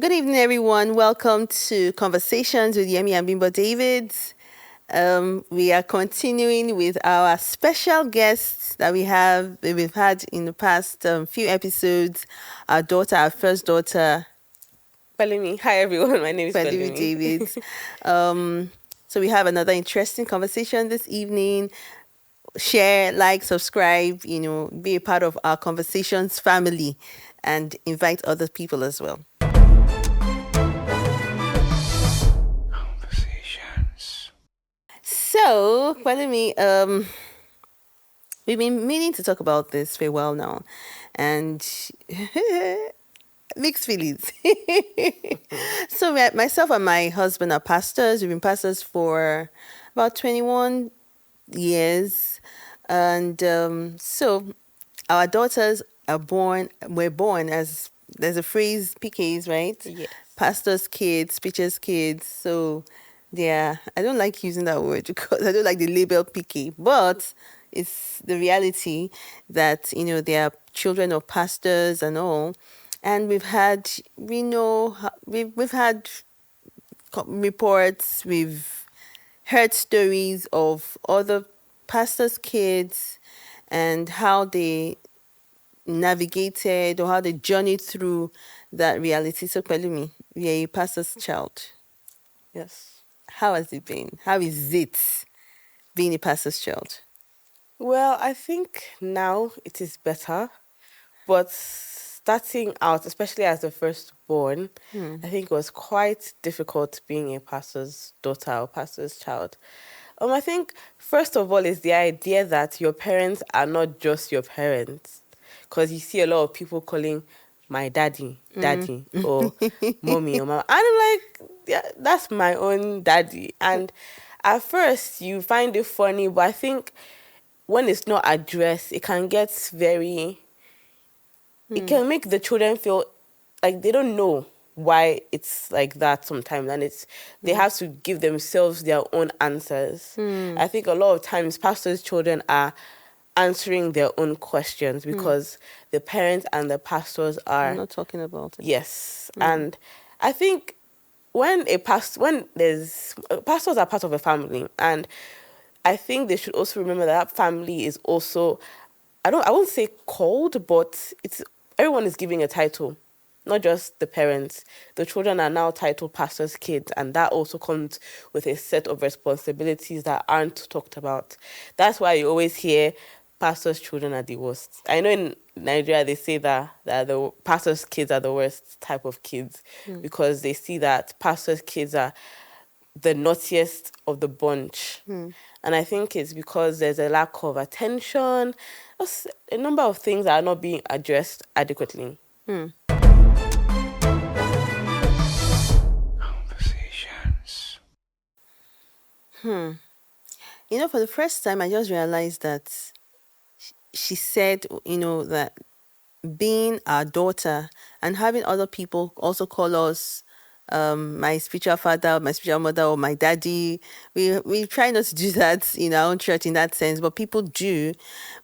Good evening, everyone. Welcome to Conversations with Yemi and Bimbo Davids. We are continuing with our special guests that we've had in the past few episodes. Our first daughter, Pelumi. Hi everyone, my name is Pelumi Pelumi. Davids. Um, so we have another interesting conversation this evening. Share, like, subscribe, be a part of our conversations family and invite other people as well. Conversations. So, Pelumi, we've been meaning to talk about this for a while now, and mixed feelings. So myself and my husband are pastors. We've been pastors for about 21 years, and so our daughters were born as, there's a phrase, PKs, right? Yes. Pastors' kids, preachers' kids. So yeah, I don't like using that word because I don't like the label PK, but it's the reality that they are children of pastors and all. And we've had reports, we've heard stories of other pastors' kids and how they navigated or how they journeyed through that reality. So, Pelumi, you're a pastor's child. Yes. How has it been? How is it being a pastor's child? Well, I think now it is better, but starting out, especially as the firstborn, I think it was quite difficult being a pastor's daughter or pastor's child. I think first of all is the idea that your parents are not just your parents, because you see a lot of people calling my daddy, or mommy or mama, and I'm like, yeah, that's my own daddy. And at first you find it funny, but I think when it's not addressed, it can get very, it can make the children feel like they don't know why it's like that sometimes, and they have to give themselves their own answers. I think a lot of times pastors' children are answering their own questions because the parents and the pastors I'm are, not talking about it. yes. And I think when there's pastors are part of a family, and I think they should also remember that that family is also, I won't say called, but it's, everyone is giving a title, not just the parents. The children are now titled pastors' kids, and that also comes with a set of responsibilities that aren't talked about. That's why you always hear pastors' children are the worst. I know in Nigeria they say that the pastors' kids are the worst type of kids because they see that pastors' kids are the naughtiest of the bunch. And I think it's because there's a lack of attention, just a number of things that are not being addressed adequately. Conversations. For the first time, I just realized that she said, that being our daughter and having other people also call us my spiritual father, my spiritual mother, or my daddy. We try not to do that in our own church in that sense, but people do.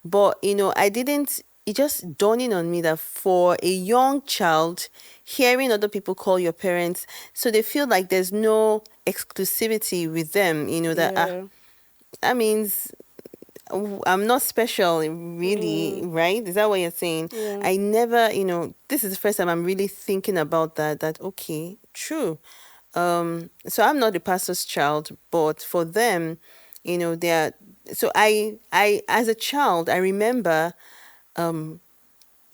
But I didn't. It just dawning on me that for a young child, hearing other people call your parents, so they feel like there's no exclusivity with them. Yeah. That means I'm not special, really, right? Is that what you're saying? Yeah. I never, this is the first time I'm really thinking about that, okay, true. So I'm not the pastor's child, but for them, they're, so as a child, I remember,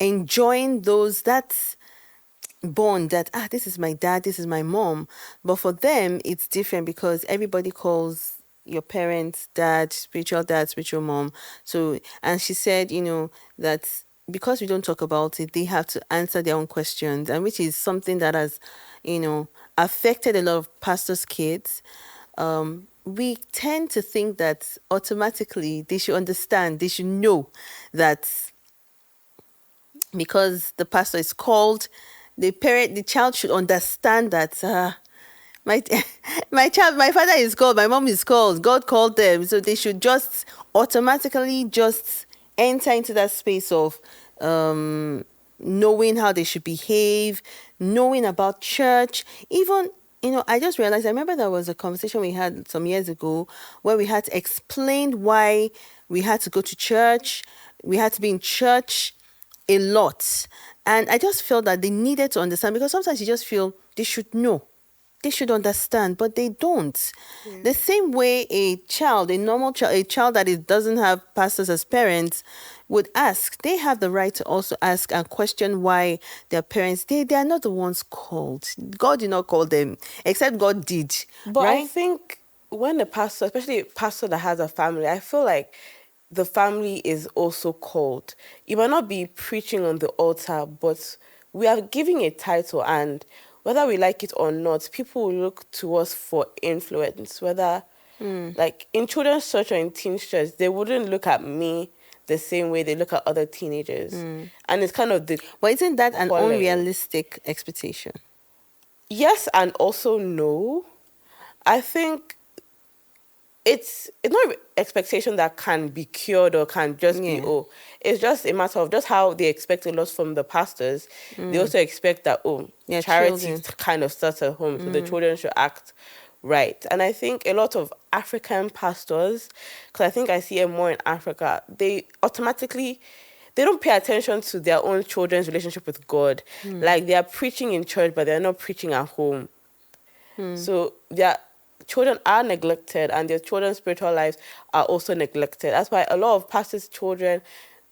enjoying that bond that, this is my dad, this is my mom. But for them, it's different because everybody calls your parents dad, spiritual mom. So, and she said, that because we don't talk about it, they have to answer their own questions, and which is something that has, affected a lot of pastors' kids. We tend to think that automatically they should understand, they should know that because the pastor is called, the child should understand that my my father is called, my mom is called, God called them, so they should just automatically just enter into that space of knowing how they should behave, knowing about church, even, I just realized, I remember there was a conversation we had some years ago where we had to explain why we had to go to church, we had to be in church a lot. And I just felt that they needed to understand, because sometimes you just feel they should know, they should understand, but they don't. The same way a child, a normal child, a child that doesn't have pastors as parents would ask, they have the right to also ask and question why their parents, they are not the ones called. God did not call them, except God did, But I right? think when a pastor, especially a pastor that has a family, I feel like the family is also called. You might not be preaching on the altar, but we are giving a title, and whether we like it or not, people will look to us for influence. Whether, like in children's church or in teens church, they wouldn't look at me the same way they look at other teenagers. And it's kind of the But isn't that an calling. unrealistic expectation? Yes, and also no. I think it's not expectation that can be cured or can just be, Yeah. oh, it's just a matter of just how they expect a lot from the pastors. They also expect that, oh, Their charity children. kind of starts at home, so the children should act right. And I think a lot of African pastors, because I think I see it more in Africa, they automatically, they don't pay attention to their own children's relationship with God. Like they are preaching in church, but they're not preaching at home. So their children are neglected, and their children's spiritual lives are also neglected. That's why a lot of pastors' children,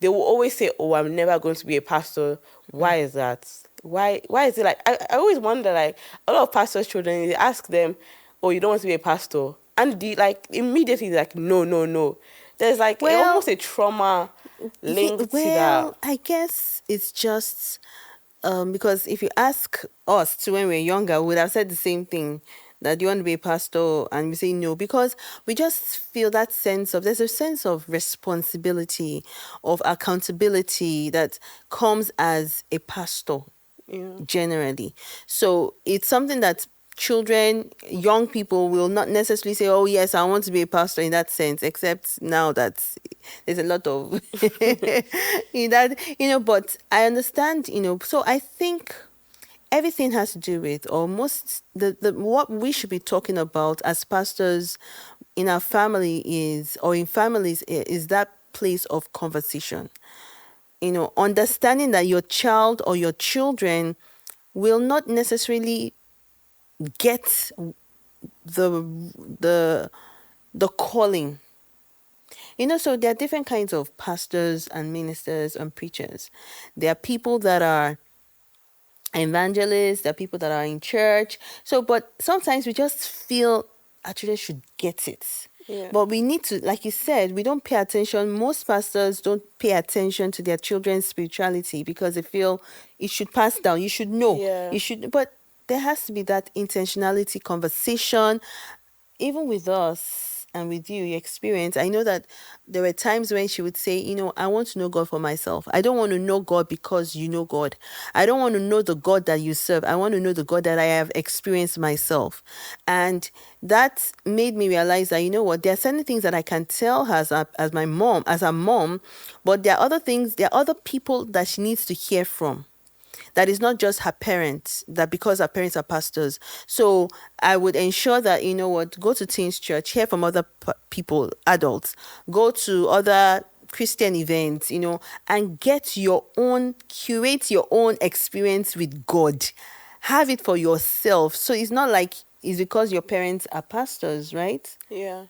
they will always say, "Oh, I'm never going to be a pastor." Why is that? Why is it like I always wonder, like a lot of pastors' children, they ask them, "Oh, you don't want to be a pastor?" And the like immediately like, no, no, no. There's like Well, almost a trauma linked to that. well, I guess it's just because if you ask us to when we were younger, we would have said the same thing, that you want to be a pastor, and we say no, because we just feel that sense of, there's a sense of responsibility, of accountability that comes as a pastor Yeah. generally. So it's something that children, young people will not necessarily say, oh yes, I want to be a pastor in that sense, except now that there's a lot of in that, but I understand, so I think everything has to do with, or most, the what we should be talking about as pastors in our family is, or in families, is that place of conversation. Understanding that your child or your children will not necessarily get the the the calling. So there are different kinds of pastors and ministers and preachers. There are people that are evangelists, there are people that are in church. So, but sometimes we just feel our children should get it. Yeah. But we need to, like you said, we don't pay attention. Most pastors don't pay attention to their children's spirituality because they feel it should pass down. You should know. Yeah. You should, but there has to be that intentionality conversation, even with us and with you, your experience. I know that there were times when she would say, I want to know God for myself. I don't want to know God because you know God. I don't want to know the God that you serve. I want to know the God that I have experienced myself. And that made me realize that, what, there are certain things that I can tell her as my mom, as a mom, but there are other things, there are other people that she needs to hear from, that is not just her parents, that because her parents are pastors. So I would ensure that, what, go to teens church, hear from other people, adults, go to other Christian events, and curate your own experience with God. Have it for yourself. So it's not like it's because your parents are pastors, right? Yeah.